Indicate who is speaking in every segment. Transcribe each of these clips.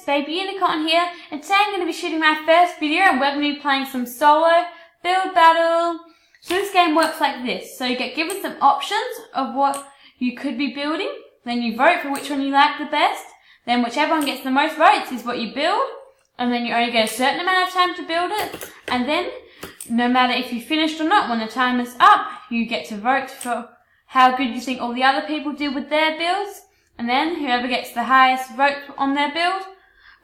Speaker 1: Baby Unicorn here, and today I'm going to be shooting my first video and we're going to be playing some solo build battle. So this game works like this. So you get given some options of what you could be building, then you vote for which one you like the best, then whichever one gets the most votes is what you build, and then you only get a certain amount of time to build it, and then no matter if you finished or not, when the time is up, you get to vote for how good you think all the other people did with their builds, and then whoever gets the highest vote on their build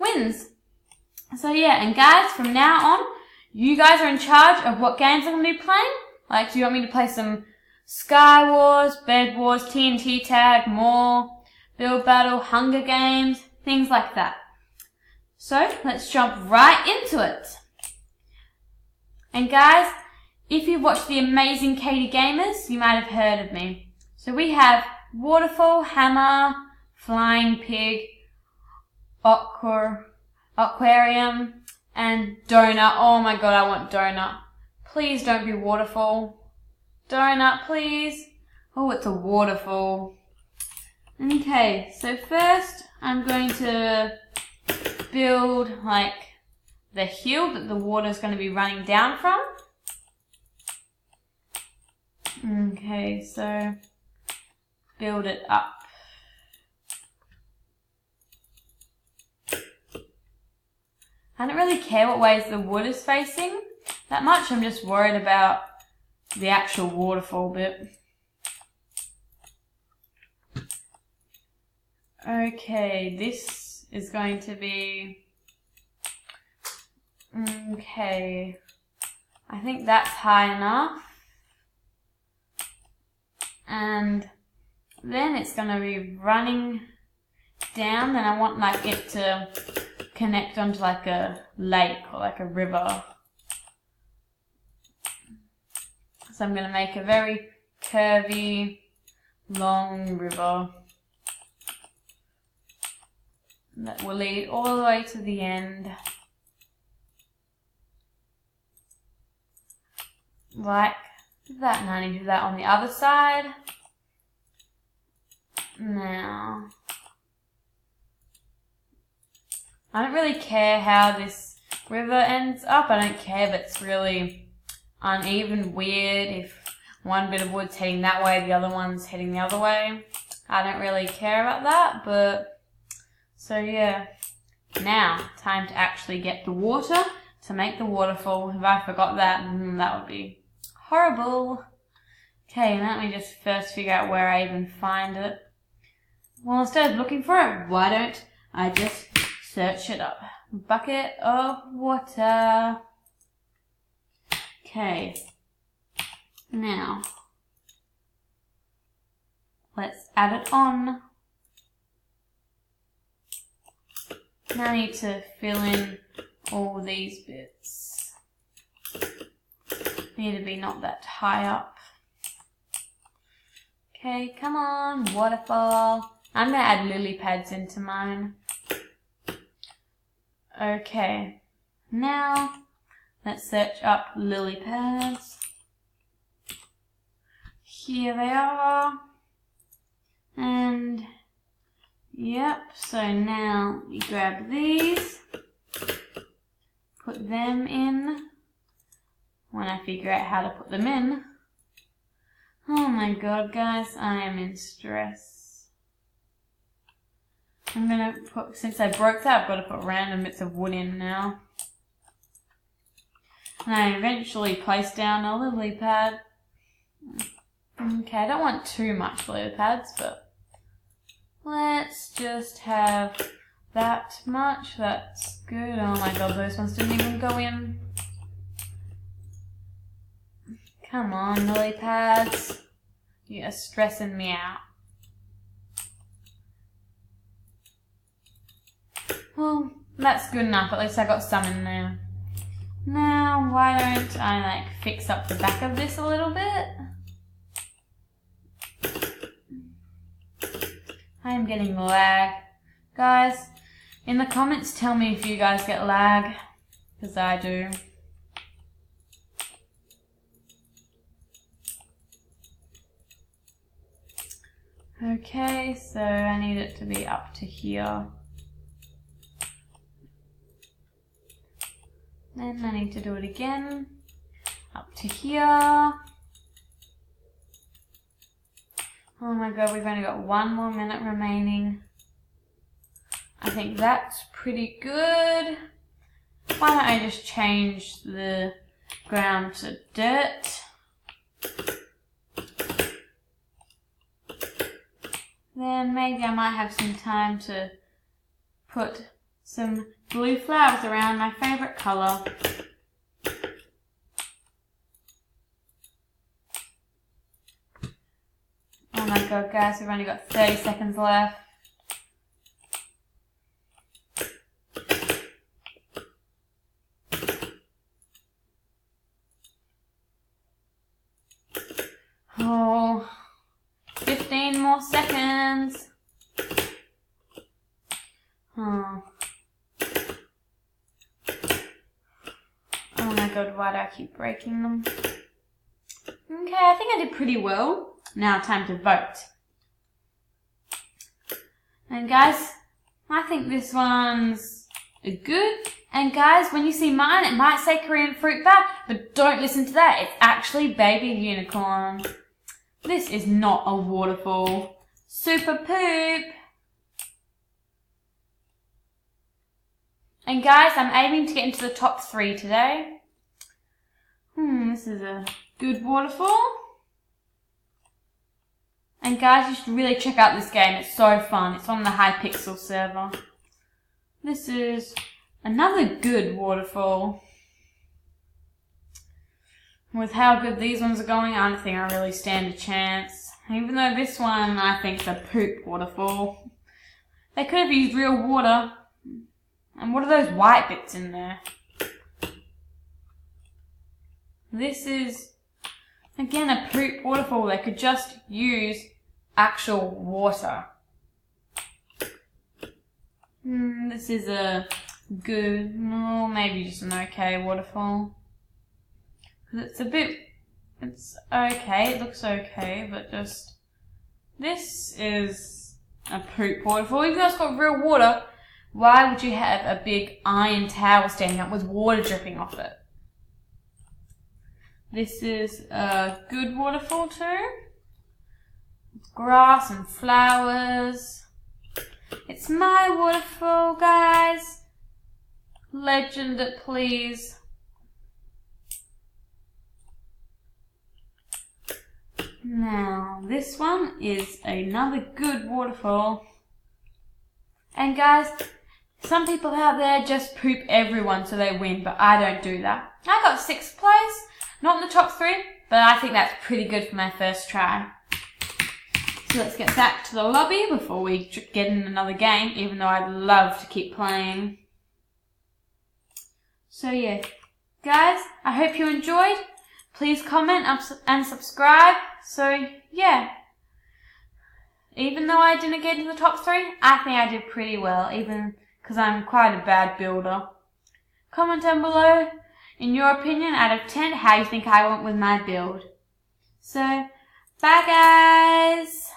Speaker 1: wins. So yeah, and guys, from now on, you guys are in charge of what games I'm going to be playing. Like, do you want me to play some Sky Wars, Bed Wars, TNT Tag, more, Build Battle, Hunger Games, things like that. So, let's jump right into it. And guys, if you've watched the amazing Katie Gamers, you might have heard of me. So we have Waterfall, Hammer, Flying Pig, Aquarium, and Donut. Oh my god, I want Donut. Please don't be Waterfall. Donut, please. Oh, it's a Waterfall. Okay, so first I'm going to build like the hill that the water is going to be running down from. Okay, so build it up. I don't really care what ways the wood is facing that much. I'm just worried about the actual waterfall bit. Okay, this is going to be... Okay, I think that's high enough. And then it's going to be running down, and I want like it to connect onto like a lake or like a river. So I'm going to make a very curvy, long river that will lead all the way to the end. Like that, and I need to do that on the other side. Now, I don't really care how this river ends up. I don't care if it's really uneven, weird, if one bit of wood's heading that way, the other one's heading the other way. I don't really care about that, but, so yeah. Now, time to actually get the water to make the waterfall. If I forgot that, that would be horrible. Okay, let me just first figure out where I even find it. Well, instead of looking for it, why don't I just search it up? Bucket of water. Okay. Now, let's add it on. Now I need to fill in all these bits. Need to be not that high up. Okay, come on, waterfall. I'm going to add lily pads into mine. Okay, now let's search up lily pads. Here they are. And yep, so now we grab these, put them in when I figure out how to put them in. Oh my god, guys, I am in stress. I'm gonna put, since I broke that, I've got to put random bits of wood in now. And I eventually place down a lily pad. Okay, I don't want too much lily pads, but let's just have that much. That's good. Oh my god, those ones didn't even go in. Come on, lily pads. You're stressing me out. Well, that's good enough. At least I got some in there. Now, why don't I like fix up the back of this a little bit? I am getting lag. Guys, in the comments tell me if you guys get lag, because I do. Okay, so I need it to be up to here. Then I need to do it again. Up to here. Oh my god, we've only got 1 more minute remaining. I think that's pretty good. Why don't I just change the ground to dirt? Then maybe I might have some time to put some blue flowers around, my favourite colour. Oh my god, guys, we've only got 30 seconds left. Oh, 15 more seconds. Oh. Oh my god, why do I keep breaking them? Okay, I think I did pretty well. Now time to vote. And guys, I think this one's good. And guys, when you see mine, it might say Korean fruit bat, but don't listen to that. It's actually baby unicorn. This is not a waterfall. Super poop. And guys, I'm aiming to get into the top 3 today. This is a good waterfall. And guys, you should really check out this game. It's so fun. It's on the Hypixel server. This is another good waterfall. With how good these ones are going, I don't think I really stand a chance. Even though this one, I think, is a poop waterfall. They could have used real water. And what are those white bits in there? This is, again, a poop waterfall. They could just use actual water. This is a good, no, maybe just an okay waterfall. It's a bit, it's okay, it looks okay, but just, this is a poop waterfall. Even though it's got real water, why would you have a big iron tower standing up with water dripping off it? This is a good waterfall too. Grass and flowers. It's my waterfall, guys. Legend it, please. Now, this one is another good waterfall. And guys, some people out there just poop everyone so they win, but I don't do that. I got 6th place, not in the top 3, but I think that's pretty good for my first try. So let's get back to the lobby before we get in another game, even though I'd love to keep playing. So yeah, guys, I hope you enjoyed. Please comment and subscribe. So yeah, even though I didn't get into the top 3, I think I did pretty well, even because I'm quite a bad builder. Comment down below, in your opinion, out of 10, how you think I went with my build. So, bye guys!